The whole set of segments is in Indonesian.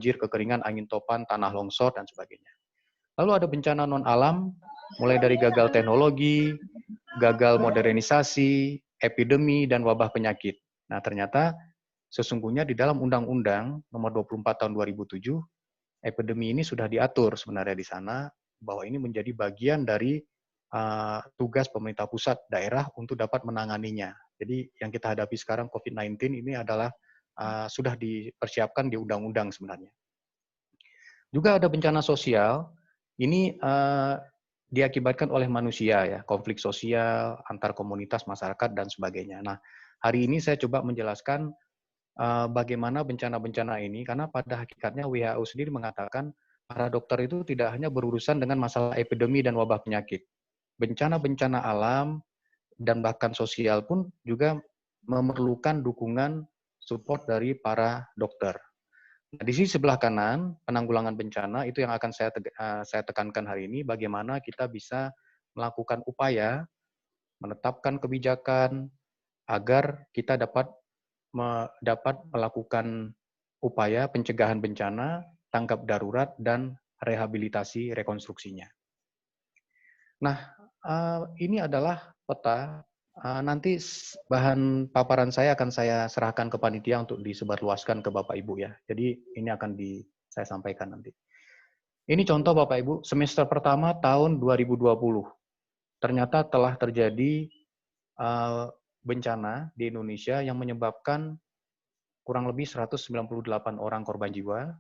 banjir, kekeringan, angin topan, tanah longsor, dan sebagainya. Lalu ada bencana non-alam, mulai dari gagal teknologi, gagal modernisasi, epidemi, dan wabah penyakit. Nah, ternyata sesungguhnya di dalam Undang-Undang Nomor 24 Tahun 2007, epidemi ini sudah diatur sebenarnya di sana, bahwa ini menjadi bagian dari tugas pemerintah pusat daerah untuk dapat menanganinya. Jadi yang kita hadapi sekarang COVID-19 ini adalah sudah dipersiapkan di undang-undang sebenarnya. Juga ada bencana sosial, ini diakibatkan oleh manusia ya, konflik sosial, antar komunitas, masyarakat, dan sebagainya. Nah, hari ini saya coba menjelaskan bagaimana bencana-bencana ini, karena pada hakikatnya WHO sendiri mengatakan para dokter itu tidak hanya berurusan dengan masalah epidemi dan wabah penyakit. Bencana-bencana alam dan bahkan sosial pun juga memerlukan dukungan support dari para dokter. Nah, di sisi sebelah kanan, penanggulangan bencana, itu yang akan saya tekankan hari ini, bagaimana kita bisa melakukan upaya, menetapkan kebijakan, agar kita dapat melakukan upaya pencegahan bencana, tanggap darurat, dan rehabilitasi rekonstruksinya. Nah, ini adalah peta. Nanti bahan paparan saya akan saya serahkan ke panitia untuk disebarluaskan ke Bapak Ibu ya. Jadi ini akan saya sampaikan nanti. Ini contoh Bapak Ibu, semester pertama tahun 2020. Ternyata telah terjadi bencana di Indonesia yang menyebabkan kurang lebih 198 orang korban jiwa,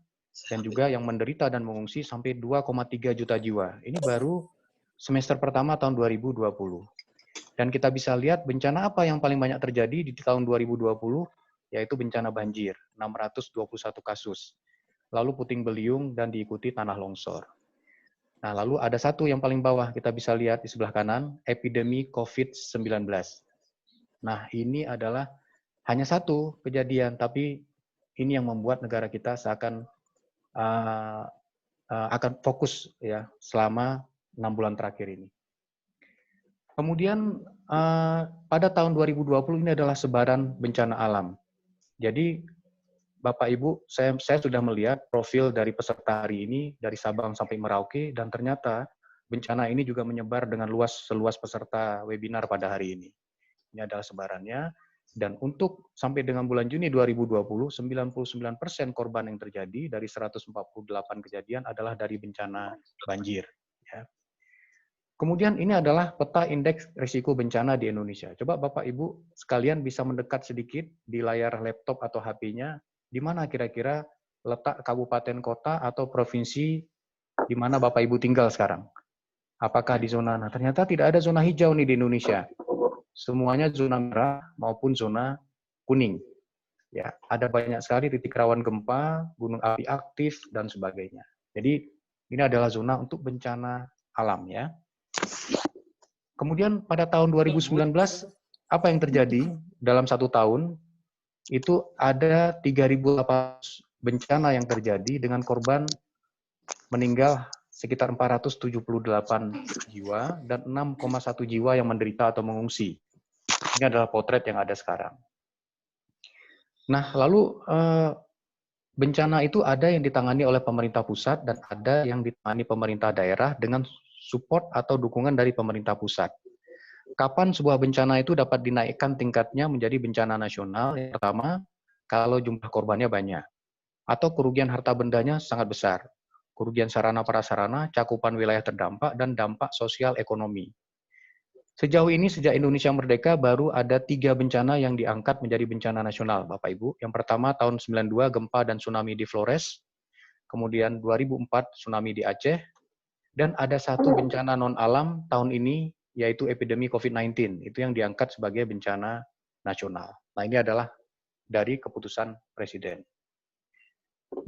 dan juga yang menderita dan mengungsi sampai 2,3 juta jiwa. Ini baru semester pertama tahun 2020. Dan kita bisa lihat bencana apa yang paling banyak terjadi di tahun 2020, yaitu bencana banjir, 621 kasus. Lalu puting beliung dan diikuti tanah longsor. Nah, lalu ada satu yang paling bawah, kita bisa lihat di sebelah kanan, epidemi COVID-19. Nah, ini adalah hanya satu kejadian, tapi ini yang membuat negara kita seakan akan fokus ya selama 6 bulan terakhir ini. Kemudian pada tahun 2020 ini adalah sebaran bencana alam. Jadi Bapak Ibu, saya sudah melihat profil dari peserta hari ini dari Sabang sampai Merauke, dan ternyata bencana ini juga menyebar dengan seluas peserta webinar pada hari ini. Ini adalah sebarannya. Dan untuk sampai dengan bulan Juni 2020, 99% korban yang terjadi dari 148 kejadian adalah dari bencana banjir. Ya. Kemudian ini adalah peta indeks risiko bencana di Indonesia. Coba Bapak Ibu sekalian bisa mendekat sedikit di layar laptop atau HP-nya, di mana kira-kira letak kabupaten kota atau provinsi di mana Bapak Ibu tinggal sekarang. Apakah di zona? Nah, ternyata tidak ada zona hijau nih di Indonesia. Semuanya zona merah maupun zona kuning. Ya, ada banyak sekali titik rawan gempa, gunung api aktif, dan sebagainya. Jadi ini adalah zona untuk bencana alam ya. Kemudian pada tahun 2019, apa yang terjadi dalam satu tahun? Itu ada 3.800 bencana yang terjadi dengan korban meninggal sekitar 478 jiwa dan 6,1 jiwa yang menderita atau mengungsi. Ini adalah potret yang ada sekarang. Nah, lalu bencana itu ada yang ditangani oleh pemerintah pusat dan ada yang ditangani pemerintah daerah dengan support atau dukungan dari pemerintah pusat. Kapan sebuah bencana itu dapat dinaikkan tingkatnya menjadi bencana nasional? Yang pertama, kalau jumlah korbannya banyak, atau kerugian harta bendanya sangat besar, kerugian sarana prasarana, cakupan wilayah terdampak, dan dampak sosial ekonomi. Sejauh ini, sejak Indonesia merdeka, baru ada 3 bencana yang diangkat menjadi bencana nasional, Bapak Ibu. Yang pertama, tahun 92, gempa dan tsunami di Flores. Kemudian 2004, tsunami di Aceh. Dan ada satu bencana non-alam tahun ini, yaitu epidemi COVID-19. Itu yang diangkat sebagai bencana nasional. Nah, ini adalah dari keputusan Presiden.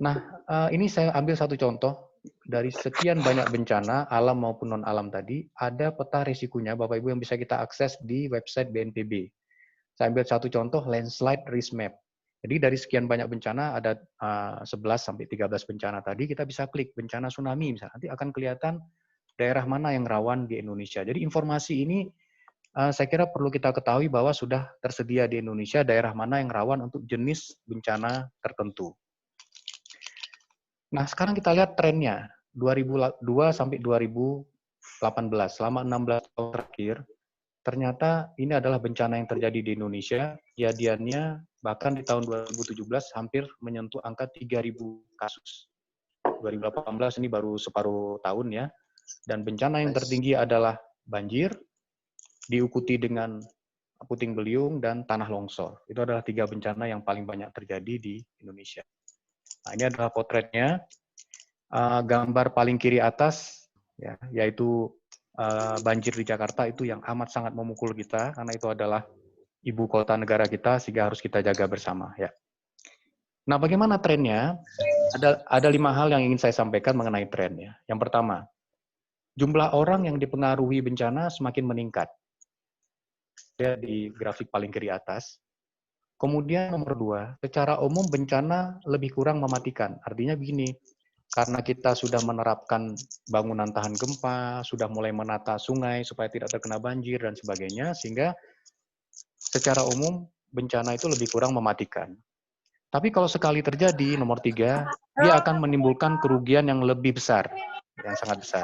Nah, ini saya ambil satu contoh. Dari sekian banyak bencana, alam maupun non-alam tadi, ada peta risikonya, Bapak Ibu, yang bisa kita akses di website BNPB. Saya ambil satu contoh, landslide risk map. Jadi dari sekian banyak bencana, ada 11 sampai 13 bencana tadi, kita bisa klik bencana tsunami, misalnya. Nanti akan kelihatan daerah mana yang rawan di Indonesia. Jadi informasi ini saya kira perlu kita ketahui bahwa sudah tersedia di Indonesia daerah mana yang rawan untuk jenis bencana tertentu. Nah, sekarang kita lihat trennya. 2002 sampai 2018, selama 16 tahun terakhir, ternyata ini adalah bencana yang terjadi di Indonesia. Kejadiannya bahkan di tahun 2017 hampir menyentuh angka 3.000 kasus. 2018 ini baru separuh tahun ya. Dan bencana yang tertinggi adalah banjir, diikuti dengan puting beliung dan tanah longsor. Itu adalah 3 bencana yang paling banyak terjadi di Indonesia. Nah, ini adalah potretnya. Gambar paling kiri atas, ya, yaitu banjir di Jakarta itu yang amat sangat memukul kita, karena itu adalah ibu kota negara kita, sehingga harus kita jaga bersama. Ya. Nah, bagaimana trennya? Ada 5 hal yang ingin saya sampaikan mengenai trennya. Yang pertama, jumlah orang yang dipengaruhi bencana semakin meningkat. Ya, di grafik paling kiri atas. Kemudian nomor 2, secara umum bencana lebih kurang mematikan. Artinya begini, karena kita sudah menerapkan bangunan tahan gempa, sudah mulai menata sungai supaya tidak terkena banjir dan sebagainya, sehingga secara umum bencana itu lebih kurang mematikan. Tapi kalau sekali terjadi, nomor 3, dia akan menimbulkan kerugian yang lebih besar, yang sangat besar.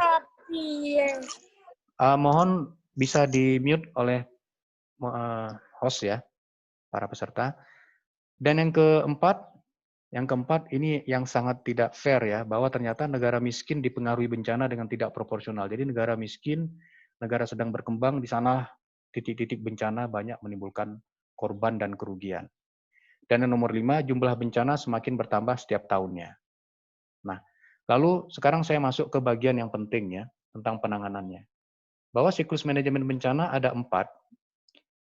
Mohon bisa di-mute oleh host ya, para peserta. Dan yang keempat, ini yang sangat tidak fair ya, bahwa ternyata negara miskin dipengaruhi bencana dengan tidak proporsional. Jadi negara miskin, negara sedang berkembang, di sana titik-titik bencana banyak menimbulkan korban dan kerugian. Dan yang nomor 5, jumlah bencana semakin bertambah setiap tahunnya. Nah, lalu sekarang saya masuk ke bagian yang penting ya, tentang penanganannya. Bahwa siklus manajemen bencana ada 4.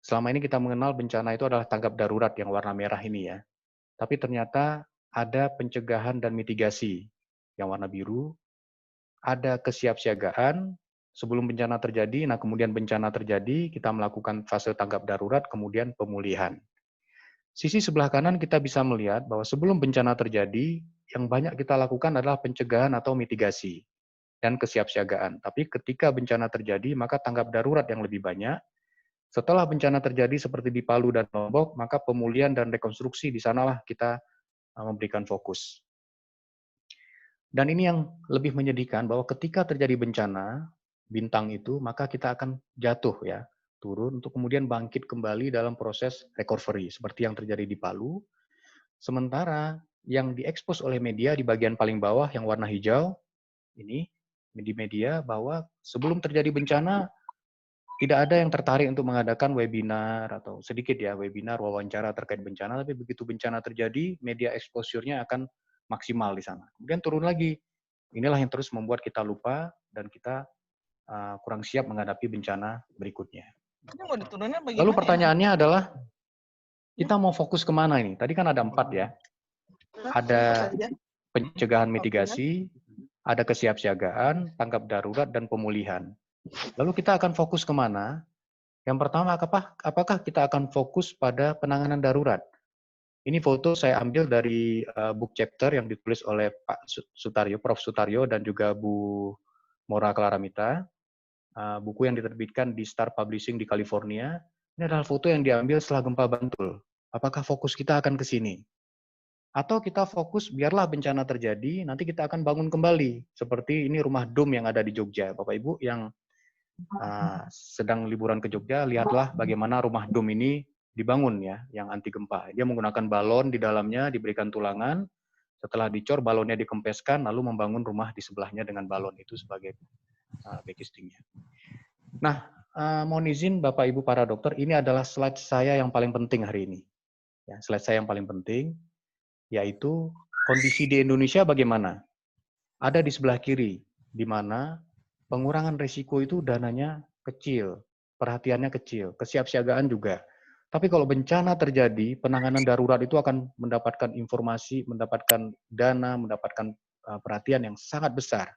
Selama ini kita mengenal bencana itu adalah tanggap darurat yang warna merah ini ya. Tapi ternyata ada pencegahan dan mitigasi yang warna biru, ada kesiapsiagaan sebelum bencana terjadi, nah kemudian bencana terjadi, kita melakukan fase tanggap darurat, kemudian pemulihan. Sisi sebelah kanan kita bisa melihat bahwa sebelum bencana terjadi, yang banyak kita lakukan adalah pencegahan atau mitigasi dan kesiapsiagaan. Tapi ketika bencana terjadi, maka tanggap darurat yang lebih banyak. Setelah bencana terjadi seperti di Palu dan Lombok, maka pemulihan dan rekonstruksi di sanalah kita memberikan fokus. Dan ini yang lebih menyedihkan bahwa ketika terjadi bencana bintang itu, maka kita akan jatuh ya, turun untuk kemudian bangkit kembali dalam proses recovery seperti yang terjadi di Palu. Sementara yang diekspos oleh media di bagian paling bawah yang warna hijau ini di media bahwa sebelum terjadi bencana tidak ada yang tertarik untuk mengadakan webinar atau sedikit ya webinar wawancara terkait bencana, tapi begitu bencana terjadi, media exposure-nya akan maksimal di sana. Kemudian turun lagi. Inilah yang terus membuat kita lupa dan kita kurang siap menghadapi bencana berikutnya. Lalu pertanyaannya adalah, kita mau fokus kemana ini? Tadi kan ada 4 ya. Ada pencegahan mitigasi, ada kesiapsiagaan, tanggap darurat, dan pemulihan. Lalu kita akan fokus kemana? Yang pertama, apakah kita akan fokus pada penanganan darurat? Ini foto saya ambil dari book chapter yang ditulis oleh Pak Sutaryo, Prof. Sutaryo, dan juga Bu Mora Klaramita. Buku yang diterbitkan di Star Publishing di California. Ini adalah foto yang diambil setelah gempa Bantul. Apakah fokus kita akan ke sini? Atau kita fokus, biarlah bencana terjadi, nanti kita akan bangun kembali. Seperti ini rumah dom yang ada di Jogja. Bapak Ibu yang sedang liburan ke Jogja, lihatlah bagaimana rumah dom ini dibangun ya, yang anti gempa. Dia menggunakan balon di dalamnya, diberikan tulangan, setelah dicor balonnya dikempeskan, lalu membangun rumah di sebelahnya dengan balon itu sebagai backcastingnya. Nah, mohon izin Bapak Ibu para dokter, ini adalah slide saya yang paling penting hari ini. Ya, slide saya yang paling penting, yaitu kondisi di Indonesia bagaimana? Ada di sebelah kiri, di mana pengurangan risiko itu dananya kecil, perhatiannya kecil, kesiapsiagaan juga. Tapi kalau bencana terjadi, penanganan darurat itu akan mendapatkan informasi, mendapatkan dana, mendapatkan perhatian yang sangat besar.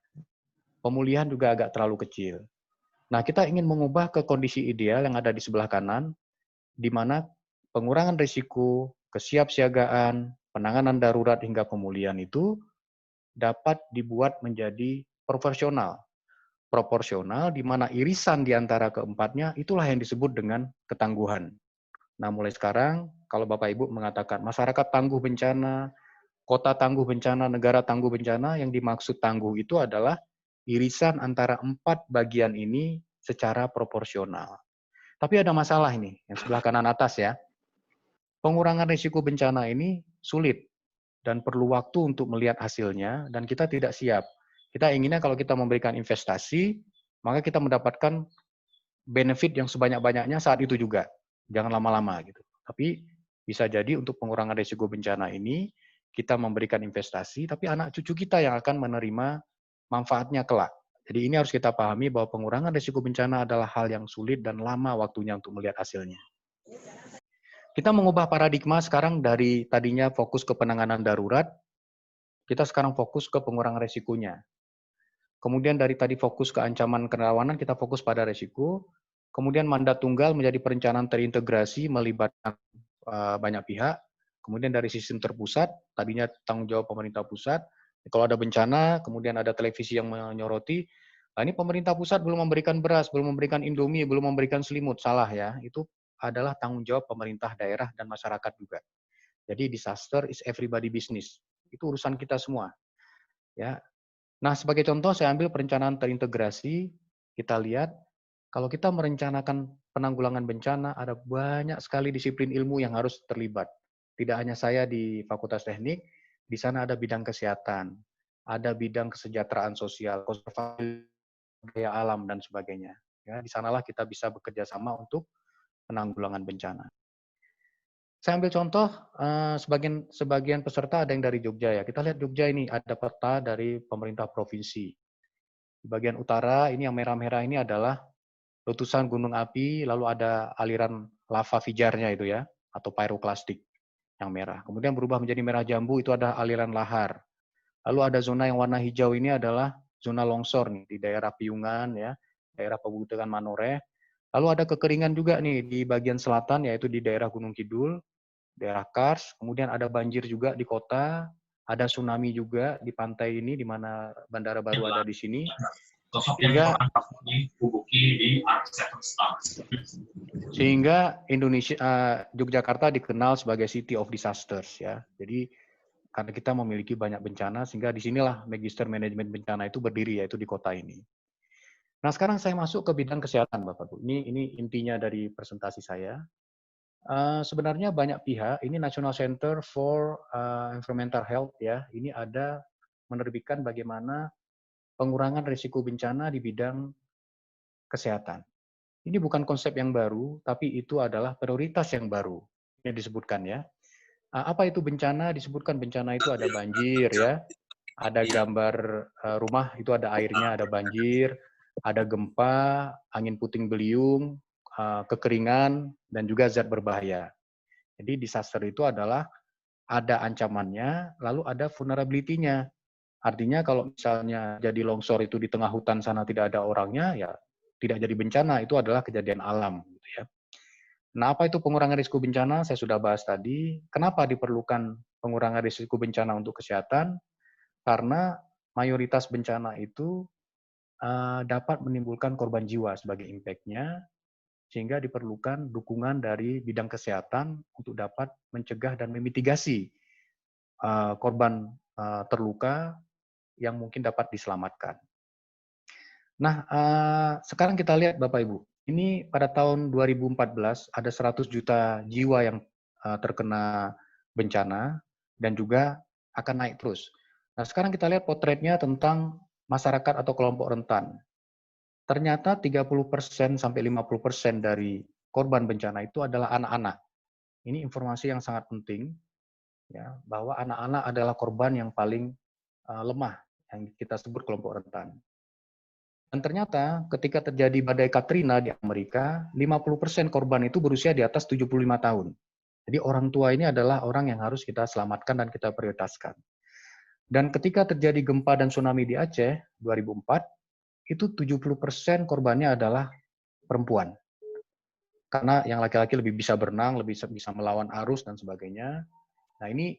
Pemulihan juga agak terlalu kecil. Nah, kita ingin mengubah ke kondisi ideal yang ada di sebelah kanan, di mana pengurangan risiko, kesiapsiagaan, penanganan darurat hingga pemulihan itu dapat dibuat menjadi proporsional di mana irisan di antara keempatnya itulah yang disebut dengan ketangguhan. Nah, mulai sekarang kalau Bapak Ibu mengatakan masyarakat tangguh bencana, kota tangguh bencana, negara tangguh bencana, yang dimaksud tangguh itu adalah irisan antara 4 bagian ini secara proporsional. Tapi ada masalah ini, yang sebelah kanan atas ya. Pengurangan risiko bencana ini sulit dan perlu waktu untuk melihat hasilnya, dan kita tidak siap. Kita inginnya kalau kita memberikan investasi, maka kita mendapatkan benefit yang sebanyak-banyaknya saat itu juga. Jangan lama-lama gitu. Tapi bisa jadi untuk pengurangan risiko bencana ini, kita memberikan investasi, tapi anak cucu kita yang akan menerima manfaatnya kelak. Jadi ini harus kita pahami bahwa pengurangan risiko bencana adalah hal yang sulit dan lama waktunya untuk melihat hasilnya. Kita mengubah paradigma sekarang dari tadinya fokus ke penanganan darurat, kita sekarang fokus ke pengurangan risikonya. Kemudian dari tadi fokus ke ancaman kerawanan, kita fokus pada risiko. Kemudian mandat tunggal menjadi perencanaan terintegrasi melibatkan banyak pihak. Kemudian dari sistem terpusat, tadinya tanggung jawab pemerintah pusat. Kalau ada bencana, kemudian ada televisi yang menyoroti, nah ini pemerintah pusat belum memberikan beras, belum memberikan Indomie, belum memberikan selimut. Salah ya, itu adalah tanggung jawab pemerintah daerah dan masyarakat juga. Jadi disaster is everybody business. Itu urusan kita semua. Ya. Nah, sebagai contoh saya ambil perencanaan terintegrasi. Kita lihat kalau kita merencanakan penanggulangan bencana, ada banyak sekali disiplin ilmu yang harus terlibat. Tidak hanya saya di Fakultas Teknik, di sana ada bidang kesehatan, ada bidang kesejahteraan sosial, konservasi daya alam dan sebagainya. Ya, di sanalah kita bisa bekerja sama untuk penanggulangan bencana. Saya ambil contoh, sebagian peserta ada yang dari Jogja ya. Kita lihat Jogja ini ada peta dari pemerintah provinsi. Di bagian utara ini yang merah-merah ini adalah letusan gunung api, lalu ada aliran lava pijarnya itu ya, atau pyroklastik yang merah. Kemudian berubah menjadi merah jambu, itu ada aliran lahar. Lalu ada zona yang warna hijau ini adalah zona longsor nih di daerah Piungan ya, daerah Pebutukan Manoreh. Lalu ada kekeringan juga nih di bagian selatan yaitu di daerah Gunung Kidul, daerah Kars, kemudian ada banjir juga di kota, ada tsunami juga di pantai ini di mana bandara baru ada di sini. Sehingga Indonesia, Yogyakarta dikenal sebagai City of Disasters ya. Jadi karena kita memiliki banyak bencana, sehingga disinilah Magister Manajemen Bencana itu berdiri, yaitu di kota ini. Nah sekarang saya masuk ke bidang kesehatan Bapak Ibu. Ini intinya dari presentasi saya. Sebenarnya banyak pihak, ini National Center for Environmental Health ya, ini ada menerbitkan bagaimana pengurangan risiko bencana di bidang kesehatan. Ini bukan konsep yang baru, tapi itu adalah prioritas yang baru yang disebutkan ya. Apa itu bencana? Disebutkan bencana itu ada banjir ya, ada gambar rumah itu ada airnya, ada banjir, ada gempa, angin puting beliung, kekeringan, dan juga zat berbahaya. Jadi disaster itu adalah ada ancamannya, lalu ada vulnerability-nya. Artinya kalau misalnya jadi longsor itu di tengah hutan sana tidak ada orangnya, ya tidak jadi bencana, itu adalah kejadian alam. Gitu ya. Nah, apa itu pengurangan risiko bencana? Saya sudah bahas tadi. Kenapa diperlukan pengurangan risiko bencana untuk kesehatan? Karena mayoritas bencana itu dapat menimbulkan korban jiwa sebagai impact-nya, sehingga diperlukan dukungan dari bidang kesehatan untuk dapat mencegah dan memitigasi korban terluka yang mungkin dapat diselamatkan. Nah, sekarang kita lihat Bapak Ibu, ini pada tahun 2014 ada 100 juta jiwa yang terkena bencana dan juga akan naik terus. Nah, sekarang kita lihat potretnya tentang masyarakat atau kelompok rentan. Ternyata 30% sampai 50% dari korban bencana itu adalah anak-anak. Ini informasi yang sangat penting, ya, bahwa anak-anak adalah korban yang paling lemah, yang kita sebut kelompok rentan. Dan ternyata ketika terjadi badai Katrina di Amerika, 50% korban itu berusia di atas 75 tahun. Jadi orang tua ini adalah orang yang harus kita selamatkan dan kita prioritaskan. Dan ketika terjadi gempa dan tsunami di Aceh 2004, itu 70% korbannya adalah perempuan. Karena yang laki-laki lebih bisa berenang, lebih bisa melawan arus dan sebagainya. Nah ini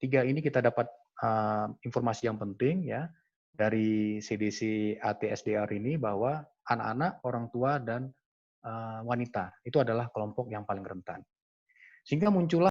tiga ini kita dapat informasi yang penting ya dari CDC ATSDR ini bahwa anak-anak, orang tua dan wanita itu adalah kelompok yang paling rentan. Sehingga muncullah